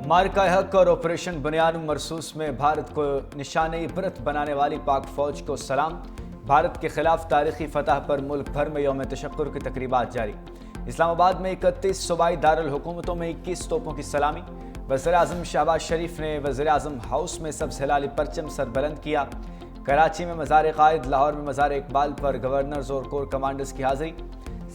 मार्का हक और ऑपरेशन बुनियाद मरसूस में भारत को निशान इबरत बनाने वाली पाक फौज को सलाम। भारत के खिलाफ तारीखी फतह पर मुल्क भर में यौम तशक्कुर की तकरीबात जारी। इस्लामाबाद में 31 सूबाई दारुल हुकूमतों में 21 तोपों की सलामी। वज़ीर-ए-आज़म शहबाज शरीफ ने वज़ीर-ए-आज़म हाउस में सब्ज़ हिलाली परचम सरबुलंद किया। कराची में मज़ार कायद, लाहौर में मज़ार इकबाल पर गवर्नर्स और कोर कमांडर्स की हाज़िरी।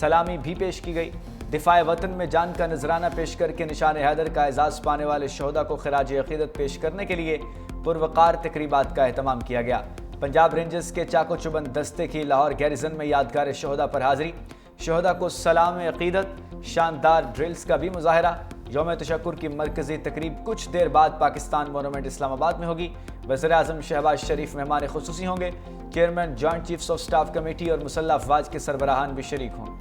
सलामी भी पेश की गई। दिफाए वतन में जान का नजराना पेश करके निशान हैदर का एजाज़ पाने वाले शहदा को खिराज अक़ीदत पेश करने के लिए पुरवकार तकरीबात का एहतमाम किया गया। पंजाब रेंजर्स के चाको चुबंद दस्ते की लाहौर गैरिजन में यादगार शहदा पर हाज़िरी। शहदा को सलाम अक़ीदत, शानदार ड्रिल्स का भी मुजाहरा। यौम तशक्कुर की मरकज़ी तकरीब कुछ देर बाद पाकिस्तान मोनूमेंट इस्लामाबाद में होगी। वज़ीर-ए-आज़म शहबाज शरीफ मेहमान खुसूसी होंगे। Chairman joint chiefs of staff committee और मुसल्लह अफवाज के सरबराहान भी शरीक होंगे।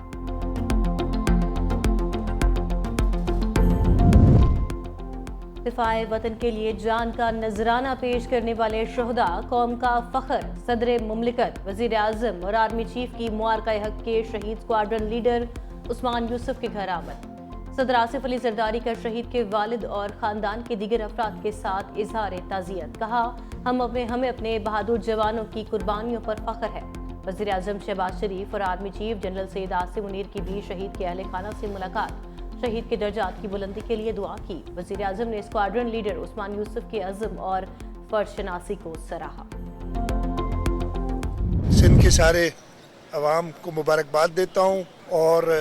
दिफाए वतन के लिए जान का नजराना पेश करने वाले शहदा कौम का फख्र। सदर मुमलिकत, वज़ीर आज़म और आर्मी चीफ की मुआरका हक के शहीद स्क्वाड्रन लीडर उस्मान यूसुफ के घर आमद। सदर आसिफ अली जरदारी का शहीद के वालिद और ख़ानदान के दीगर अफराद के साथ इजहार ताज़ियत। कहा, हमें अपने बहादुर जवानों की कुर्बानियों पर फख्र है। वज़ीर आज़म शहबाज शरीफ और army chief general Syed Asim Munir की भी शहीद के अहले खाना से मुलाकात। शहीद के दर्जात की बुलंदी के लिए दुआ की। वज़ीर आज़म ने स्क्वाड्रन लीडर उस्मान यूसुफ के अज़्म और फर्ज शनासी को सराहा। सिंध के सारे अवाम को मुबारकबाद देता हूँ और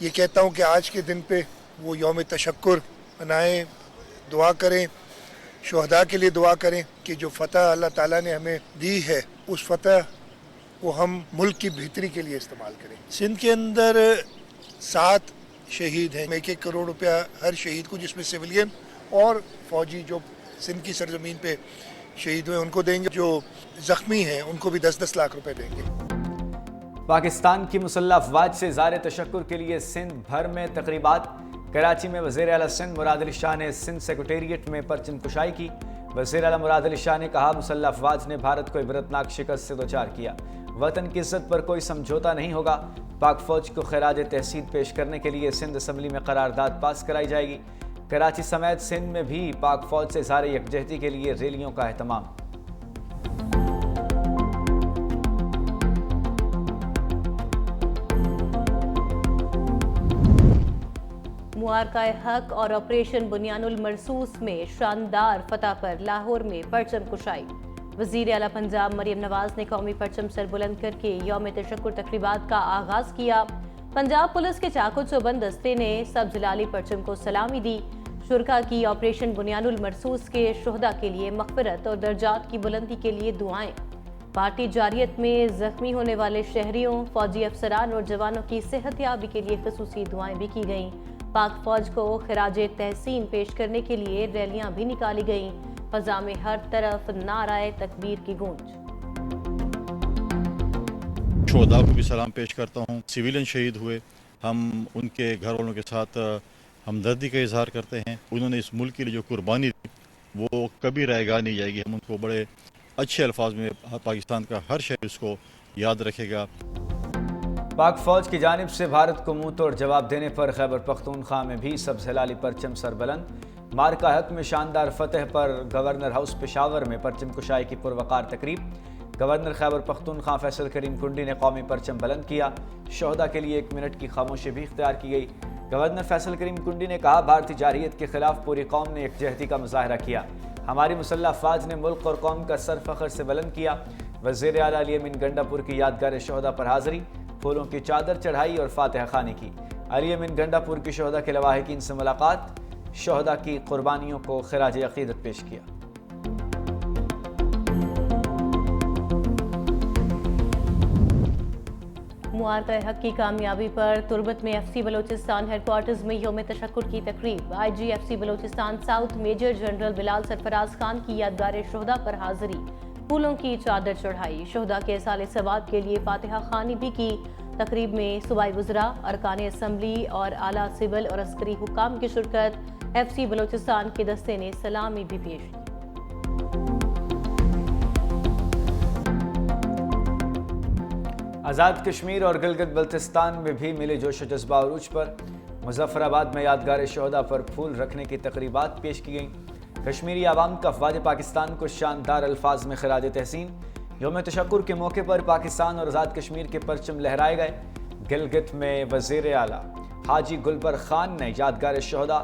ये कहता हूँ कि आज के दिन पे वो यौम तशक्कुर मनाएं, दुआ करें, शुहदा के लिए दुआ करें कि जो फ़तह अल्लाह ताला ने हमें दी है उस फ़तह को हम मुल्क की बेहतरी के लिए इस्तेमाल करें। सिंध के अंदर 7 शहीद हैं। 1-1 करोड़ रुपया हर शहीद को, जिसमें सिविलियन और फौजी जो सिंध की सरजमीन पे शहीद हुए उनको देंगे। जो जख्मी हैं उनको भी 10-10 लाख रुपए देंगे। पाकिस्तान की मुसल्लह अफवाज से ज़ार तशक्कुर के लिए सिंध भर में तकरीबात। कराची में वज़ीर आला सिंध मुराद अली शाह ने सिंध सेक्रेटेरिएट में परचम कुशाई की। वज़ीर आला मुराद अली शाह ने कहा, मुसल्लह अफवाज ने भारत को इबरतनाक शिकस्त से दोचार किया। वतन की इज्जत पर कोई समझौता नहीं होगा। पाक फौज को खिराज तहसीन पेश करने के लिए सिंध असम्बली में करारदाद पास कराई जाएगी। कराची समेत सिंध में भी पाक फौज से ज़ार यकजहती के लिए रैलियों का एहतमाम। मुआरका हक और ऑपरेशन बुनियानुल मरसूस में शानदार फतह पर लाहौर में परचम कुशाई। वज़ीर आला पंजाब मरियम नवाज ने कौमी परचम सर बुलंद करके यौम तशक्कुर तकरीबात का आगाज किया। पंजाब पुलिस के चाको चौबंद दस्ते ने सब्ज़ हिलाली परचम को सलामी दी। शुरका की ऑपरेशन बुनियानुल मरसूस के शुहदा के लिए मग़फ़िरत और दर्जात की बुलंदी के लिए दुआएं। भारतीय जारियत में जख्मी होने वाले शहरियों, फौजी अफसरान और जवानों की सेहतयाबी के लिए खसूसी दुआएं भी की गईं। पाक फौज को खिराज तहसीन पेश करने के लिए रैलियां भी निकाली गईं। फ़ज़ा में हर तरफ नाराए तकबीर की गूंज। शोहदा को भी सलाम पेश करता हूँ। सिविलियन शहीद हुए, हम उनके घर वालों के साथ हमदर्दी का इजहार करते हैं। उन्होंने इस मुल्क के लिए जो कुर्बानी दी वो कभी रह नहीं जाएगी। हम उनको बड़े अच्छे अल्फाज में, पाकिस्तान का हर शहर उसको याद रखेगा। पाक फौज की जानिब से भारत को मुंह तोड़ जवाब देने पर खैबर पख्तूनख्वा में भी सब्ज़ हिलाली परचम सरबुलंद। मार्का हक में शानदार फतह पर गवर्नर हाउस पेशावर में परचम कुशाई की पुरवकार तकरीब। गवर्नर खैबर पख्तूनख्वा फैसल करीम कुंडी ने कौमी परचम बुलंद किया। शहदा के लिए 1 मिनट की खामोशी भी इख्तियार की गई। गवर्नर फैसल करीम कुंडी ने कहा, भारतीय जारियत के खिलाफ पूरी कौम ने यकजहती का मुजाहरा किया। हमारी मुसल्लह अफवाज ने मुल्क और कौम का सर फख्र से बुलंद किया। वज़ीर आला अली अमीन गंडापुर की यादगार शहदा पर हाज़िरी, फूलों की चादर चढ़ाई और फातिहा खानी की। अली अमीन गंडापुर की शहदा के लवाहिकीन से मुलाकात, शहदा की कुर्बानियों को खिराज अक़ीदत पेश किया। मुआरका हक की कामयाबी पर तुर्बत में FC बलोचिस्तान हेडक्वार्टर्स में यौम तशक्कुर की तकरीब। IG FC Balochistan south major general Bilal Sarfaraz Khan की यादगार शहदा पर हाज़िरी, फूलों की चादर चढ़ाई। शहदा के साले सवाब के लिए फातिहा खानी भी की। तकरीब में सूबाई वज़रा, अरकान असम्बली और आला सिविल और अस्करी हुकाम की शिरकत। FC बलोचिस्तान के दस्ते ने सलामी भी पेश की। आज़ाद कश्मीर और गिलगित बल्तिस्तान में भी मिले जोश व जज्बा अरूज पर। मुजफ्फराबाद में यादगार शोहदा पर फूल रखने की तकरीबात पेश की गईं। कश्मीरी आवाम का अफवाज पाकिस्तान को शानदार अल्फाज में खिराज तहसीन। यौम तशक्कुर के मौके पर पाकिस्तान और आज़ाद कश्मीर के परचम लहराए गए। गिलगित में वज़ीर आला हाजी गुलबर खान ने यादगार शोहदा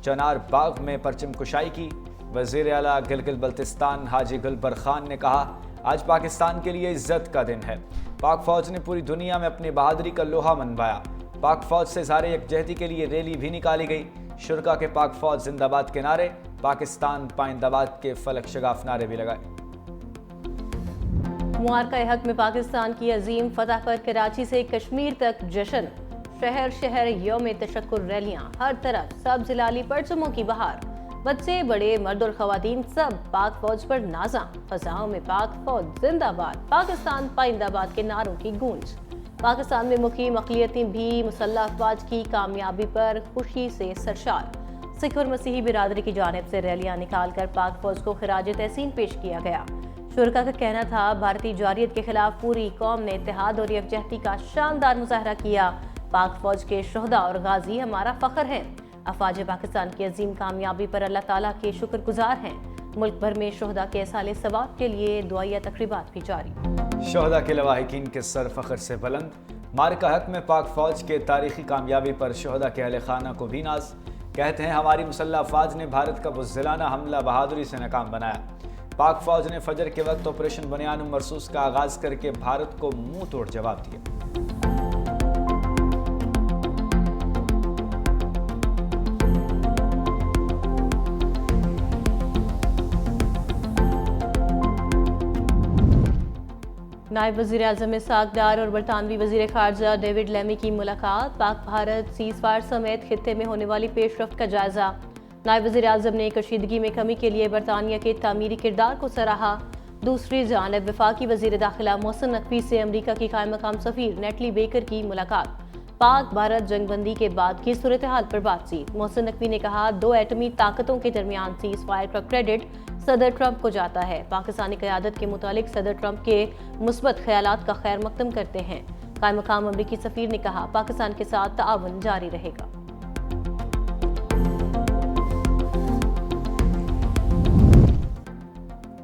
चनार बाग में परचम कुशाई की। वज़ीर आला गिलगित बल्तिस्तान हाजी गुलबर खान ने कहा, आज पाकिस्तान के लिए इज्जत का दिन है। पाक फौज ने पूरी दुनिया में अपनी बहादुरी का लोहा मनवाया। पाक फौज से इज़हार यकजहती के लिए रैली भी निकाली गई। शुरका के पाक फौज जिंदाबाद के नारे, पाकिस्तान पाइंदाबाद के फलक शगाफ नारे भी लगाए। मुआरका-ए-हक में पाकिस्तान की अजीम फतह पर कराची से कश्मीर तक जश्न। शहर शहर यौम तशक्कुर रैलियां, हर तरफ सब जिलाली परचमों की बहार। बच्चे बड़े मर्द और खवातीन सब पाक फौज पर नाजा। फजाओं में पाक फौज जिंदाबाद, पाकिस्तान पाइंदाबाद के नारों की गूंज। पाकिस्तान में मुकीम अक़लियतें भी मुसल्लह अफवाज की कामयाबी पर खुशी से सरशार। सिख और मसीही बिरादरी की जानिब से रैलियां निकालकर पाक फौज को खिराज तहसीन पेश किया गया। शुरका का कहना था, भारतीय जारियत के खिलाफ पूरी कौम ने इत्तेहाद और यकजहती का शानदार मुजाहरा किया। पाक फौज के शोहदा और गाजी हमारा फख्र हैं। अफवाज पाकिस्तान की अजीम कामयाबी पर अल्लाह ताला के शुक्रगुजार हैं। मुल्क भर में शोहदा के साले सवाब के लिए दुआया तकरीबात भी जारी। शोहदा के लवाहिकीन के सर फख्र से बुलंद। मारका हक में पाक फौज के तारीखी कामयाबी पर शोहदा के अहले खाना को भी नाज। कहते हैं, हमारी मुसल्लह अफवाज ने भारत का बुज़दिलाना हमला बहादुरी से नाकाम बनाया। पाक फौज ने फजर के वक्त ऑपरेशन बुनियान मरसूस का आगाज करके भारत को मुंह तोड़ जवाब दिया। नायब वज़ीर आज़म इसहाक़ डार और बरतानवी वज़ीर ख़ारजा डेविड लेमी की मुलाकात। पाक भारत सीज़फायर समेत खित्ते में होने वाली पेशरफ्त का जायजा। नायब वज़ीर आज़म ने कशीदगी में कमी के लिए बरतानिया के तामीरी किरदार को सराहा। दूसरी जानिब वफाकी वज़ीर दाखिला मोहसिन नकवी से अमरीका की कायम मकाम सफ़ीर नेटली बेकर की मुलाकात। पाक भारत जंगबंदी के बाद की सूरत हाल पर बातचीत। मोहसिन नकवी ने कहा, दो एटमी ताकतों के दरमियान सीज़ फायर का क्रेडिट सदर ट्रंप को जाता है। पाकिस्तानी क़यादत के मुतालिक सदर ट्रंप के मुस्बत ख्यालात का खैर मकदम करते हैं। कायम मकाम अमरीकी सफ़ीर ने कहा, पाकिस्तान के साथ ताअवुन जारी रहेगा।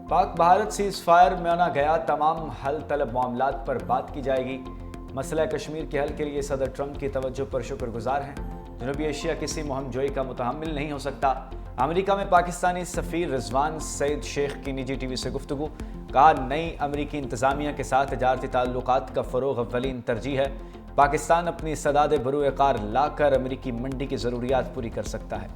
पाक भारत सीज़ फायर माना गया, तमाम हल तलब मामलात पर बात की जाएगी। मसला कश्मीर के हल के लिए सदर ट्रंप की तवज्जो पर शुक्रगुजार हैं। जनूबी एशिया किसी मुहम जोई का मुतहम्मिल नहीं हो सकता। अमेरिका में पाकिस्तानी सफ़ीर रिजवान सईद शेख की निजी टीवी से गुफ्तगू। कहा, नई अमेरिकी इंतज़ामिया के साथ तजारती ताल्लुकात का फ़रोग़ अव्वलीन तरजीह है। पाकिस्तान अपनी सदाद बरूएकार लाकर अमेरिकी मंडी की ज़रूरियात पूरी कर सकता है।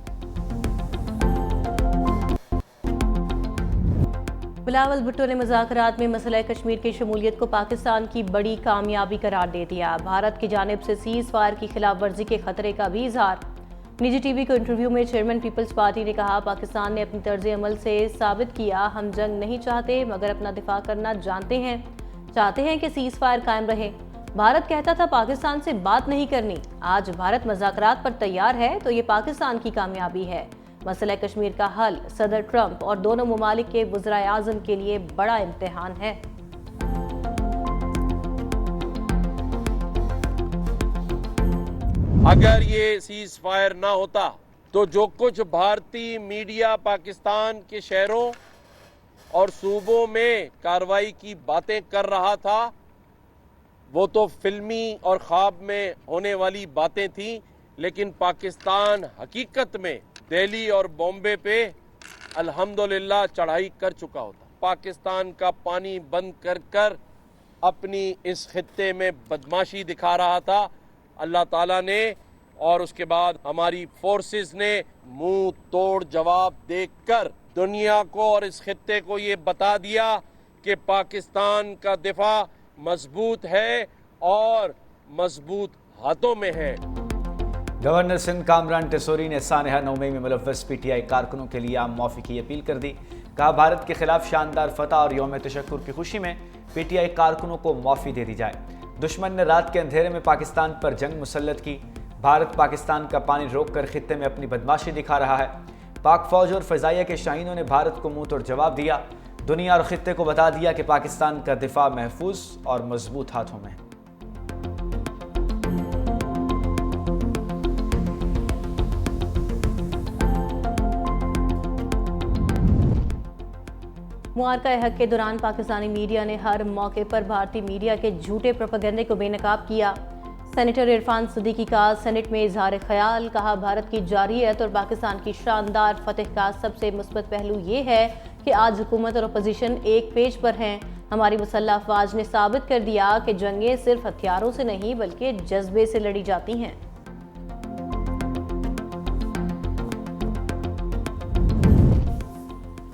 बिलावल भुट्टो ने मुज़ाकरात में मसला कश्मीर की शमूलियत को पाकिस्तान की बड़ी कामयाबी करार दे दिया। भारत की जानिब से सीज़ फायर की खिलाफ वर्जी के खतरे का भी इजहार। निजी टीवी को इंटरव्यू में चेयरमैन पीपल्स पार्टी ने कहा, पाकिस्तान ने अपनी तर्ज अमल से साबित किया, हम जंग नहीं चाहते मगर अपना दिफा करना जानते हैं। चाहते हैं कि सीज़ फायर कायम रहे। भारत कहता था पाकिस्तान से बात नहीं करनी। आज भारत मुज़ाकरात पर तैयार है तो ये पाकिस्तान की कामयाबी है। मसला कश्मीर का हल सदर ट्रंप और दोनों ममालिक के वज़ीर आज़म के लिए बड़ा इम्तिहान है। अगर ये सीज फायर ना होता तो जो कुछ भारतीय मीडिया पाकिस्तान के शहरों और सूबों में कार्रवाई की बातें कर रहा था, वो तो फिल्मी और ख्वाब में होने वाली बातें थी। लेकिन पाकिस्तान हकीकत में दिल्ली और बॉम्बे पे अल्हम्दुलिल्लाह चढ़ाई कर चुका होता। पाकिस्तान का पानी बंद कर कर अपनी इस खित्ते में बदमाशी दिखा रहा था। अल्लाह ताला ने और उसके बाद हमारी फोर्सेस ने मुंह तोड़ जवाब देकर दुनिया को और इस खित्ते को ये बता दिया कि पाकिस्तान का दिफा मजबूत है और मजबूत हाथों में है। गवर्नर सिंध कामरान टेसोरी ने सानहा 9 मई में मुलव्वस पीटीआई कारकुनों के लिए आम माफ़ी की अपील कर दी। कहा, भारत के खिलाफ शानदार फतह और यौम तशक्कुर की खुशी में पीटीआई कारकुनों को माफ़ी दे दी जाए। दुश्मन ने रात के अंधेरे में पाकिस्तान पर जंग मुसल्लत की। भारत पाकिस्तान का पानी रोककर खित्ते में अपनी बदमाशी दिखा रहा है। पाक फौज और फ़ज़ाइया के शाहीनों ने भारत को मुंह तोड़ जवाब दिया। दुनिया और खित्ते को बता दिया कि पाकिस्तान का दिफा महफूज और मजबूत हाथों में है। मुआरका हक के दौरान पाकिस्तानी मीडिया ने हर मौके पर भारतीय मीडिया के झूठे प्रोपेगेंडे को बेनकाब किया। सेनेटर इरफान सिद्दीकी का सेनेट में इजहार ख्याल, कहा भारत की जारियत और पाकिस्तान की शानदार फतह का सबसे मुस्बत पहलू ये है कि आज हुकूमत और अपोजिशन एक पेज पर हैं। हमारी मुसल्लह अफवाज ने साबित कर दिया कि जंगें सिर्फ हथियारों से नहीं बल्कि जज्बे से लड़ी जाती हैं।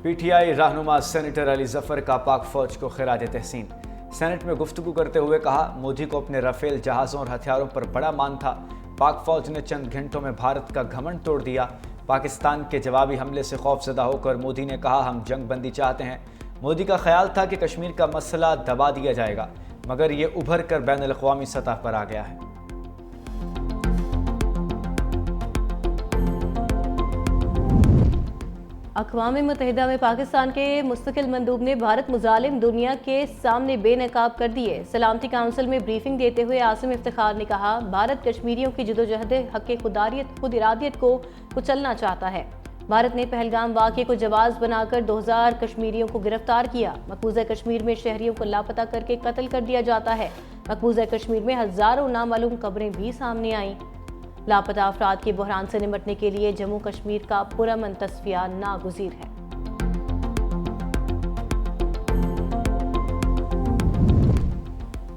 पीटीआई रहनुमा सेनेटर अली जफर का पाक फौज को खिराज तहसीन। सेनेट में गुफ्तगू करते हुए कहा, मोदी को अपने राफेल जहाज़ों और हथियारों पर बड़ा मान था। पाक फौज ने चंद घंटों में भारत का घमंड तोड़ दिया। पाकिस्तान के जवाबी हमले से खौफजदा होकर मोदी ने कहा, हम जंग बंदी चाहते हैं। मोदी का ख्याल था कि कश्मीर का मसला दबा दिया जाएगा, मगर ये उभर कर बैनुल अक़वामी सतह पर आ गया है। अक़वाम मुत्तहिदा में पाकिस्तान के मुस्तकिल मंदूब ने भारत मुजालिम दुनिया के सामने बेनकाब कर दिए। सलामती काउंसिल में ब्रीफिंग देते हुए आसिम इफ्तिखार ने कहा, भारत कश्मीरियों की जदोजहद हक़ खुद इरादियत को कुचलना चाहता है। भारत ने पहलगाम वाक़े को जवाज़ बनाकर 2000 कश्मीरियों को गिरफ्तार किया। मकबूजा कश्मीर में शहरियों को लापता करके कत्ल कर दिया जाता है। मकबूजा कश्मीर में हज़ारों नामालूम कब्रें भी सामने आईं। लापता अफराद के बहरान से निपटने के लिए जम्मू कश्मीर का पुरअमन तस्फिया नागुज़ीर है।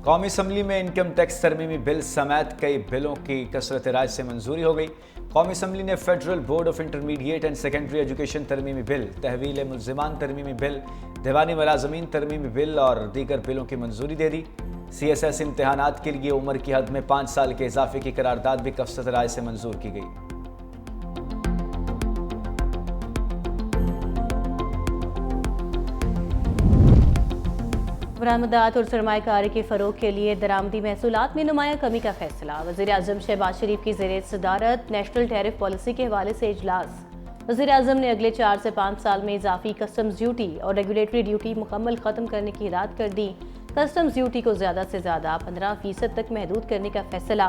कौमी असम्बली में इनकम टैक्स तरमीमी बिल समेत कई बिलों की कसरत राय से मंजूरी हो गई। कौमी असम्बली ने federal board of intermediate and secondary education तरमीमी बिल, तहवील मुल्ज़िमान तरमीमी बिल, दीवानी मुलाज़मीन तरमीमी बिल और दीगर बिलों की मंजूरी दे दी। CSS इम्तिहानात के लिए उम्र की हद में 5 साल के इजाफे की करारदाद भी कसरत राय से मंजूर की गई। बरामदात और सरमायाकारी के फ़रोग के लिए दरामदी महसूलात में नुमाया कमी का फैसला। वज़ीर-ए-आज़म शहबाज शरीफ की ज़ेर सदारत नेशनल टैरिफ पॉलिसी के हवाले से इजलास। वज़ीर-ए-आज़म ने अगले 4 से 5 साल में इजाफी कस्टम्स ड्यूटी और रेगुलेटरी ड्यूटी मुकम्मल ख़त्म करने की हिदायत कर दी। कस्टम्स ड्यूटी को ज़्यादा से ज़्यादा 15% तक महदूद करने का फैसला।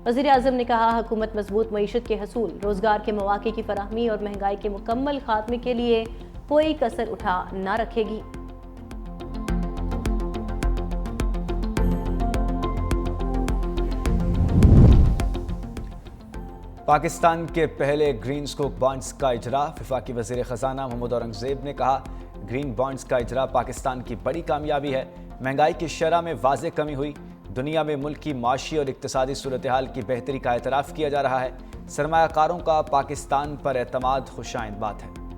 वज़ीर-ए-आज़म ने कहा, हुकूमत मजबूत मईशत के हसूल, रोज़गार के मौक़े की फराहमी और महंगाई के मुकम्मल खात्मे के लिए कोई कसर उठा न रखेगी। पाकिस्तान के पहले ग्रीन स्कोप बॉन्ड्स का इजरा। वफाकी वज़ीर ख़जाना मोहम्मद औरंगज़ेब ने कहा, ग्रीन बॉन्ड्स का इजरा पाकिस्तान की बड़ी कामयाबी है। महंगाई की शरह में वाज़ेह कमी हुई। दुनिया में मुल्क की माशी और इक़्तिसादी सूरत हाल की बेहतरी का एतराफ़ किया जा रहा है। सरमायाकारों का पाकिस्तान पर एतमाद खुशाइंद बात है।